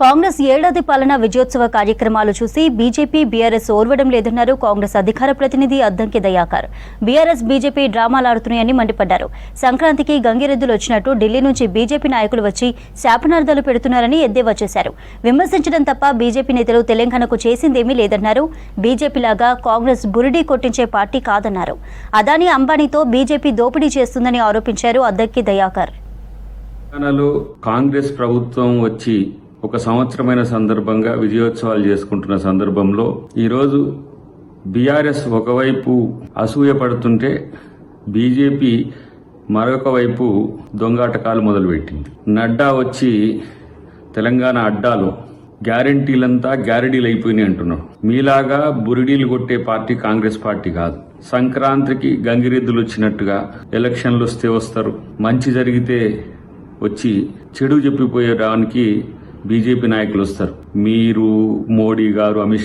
కాంగ్రెస్ ఏడాది పాలన విజయోత్సవ కార్యక్రమాలు చూసి బీజేపీ బీఆర్ఎస్ ఓర్వడం లేదన్నారు కాంగ్రెస్ అధికార ప్రతినిధి అద్దంకి దయాకర్. బీఆర్ఎస్ బీజేపీ డ్రామాలాడుతున్నాయని మండిపడ్డారు. సంక్రాంతికి గంగిరెద్దులు వచ్చినట్టు ఢిల్లీ నుంచి బీజేపీ నాయకులు వచ్చి శాపనార్థాలు పెడుతున్నారని ఎద్దేవా చేశారు. విమర్శించడం తప్ప బీజేపీ నేతలు తెలంగాణకు చేసిందేమీ లేదన్నారు. బీజేపీలాగా కాంగ్రెస్ బురిడీ కొట్టించే పార్టీ కాదన్నారు. అదానీ అంబానీతో బీజేపీ దోపిడీ చేస్తుందని ఆరోపించారు అద్దంకి దయాకర్. కాంగ్రెస్ ప్రభుత్వం వచ్చి ఒక సంవత్సరమైన సందర్భంగా విజయోత్సవాలు చేసుకుంటున్న సందర్భంలో ఈరోజు బీఆర్ఎస్ ఒకవైపు అసూయ పడుతుంటే బీజేపీ మరొక వైపు దొంగాటకాలు మొదలుపెట్టింది. నడ్డా వచ్చి తెలంగాణ అడ్డాలో గ్యారంటీలంతా గ్యారెడీలు అయిపోయినాయి అంటున్నాడు. మీలాగా బురిడీలు కొట్టే పార్టీ కాంగ్రెస్ పార్టీ కాదు. సంక్రాంతికి గంగిరెద్దులు వచ్చినట్టుగా ఎలక్షన్లు వస్తే వస్తారు, మంచి జరిగితే వచ్చి చెడు చెప్పిపోయేడానికి బీజేపీ నాయకులు వస్తారు. మీరు మోడీ గారు అమిత్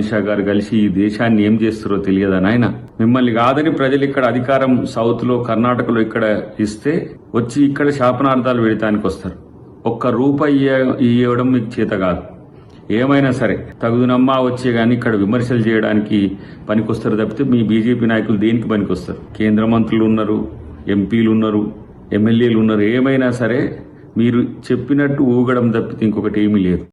షా గారు కలిసి ఈ దేశాన్ని ఏం చేస్తారో తెలియదా నాయన? మిమ్మల్ని కాదని ప్రజలు ఇక్కడ అధికారం సౌత్ లో కర్ణాటకలో ఇక్కడ ఇస్తే వచ్చి ఇక్కడ శాపనార్థాలు పెడతానికి వస్తారు. ఒక్క రూపాయి ఇవ్వడం మీకు చేత కాదు. ఏమైనా సరే తగుదునమ్మా వచ్చే గానీ ఇక్కడ విమర్శలు చేయడానికి పనికొస్తారు తప్పితే మీ బీజేపీ నాయకులు దేనికి పనికొస్తారు? కేంద్ర మంత్రులు ఉన్నారు, ఎంపీలు ఉన్నారు, ఎమ్మెల్యేలు ఉన్నారు. ఏమైనా సరే మీరు చెప్పినట్టు ఊగడం తప్పితే ఇంకొకటి ఏమీ లేదు.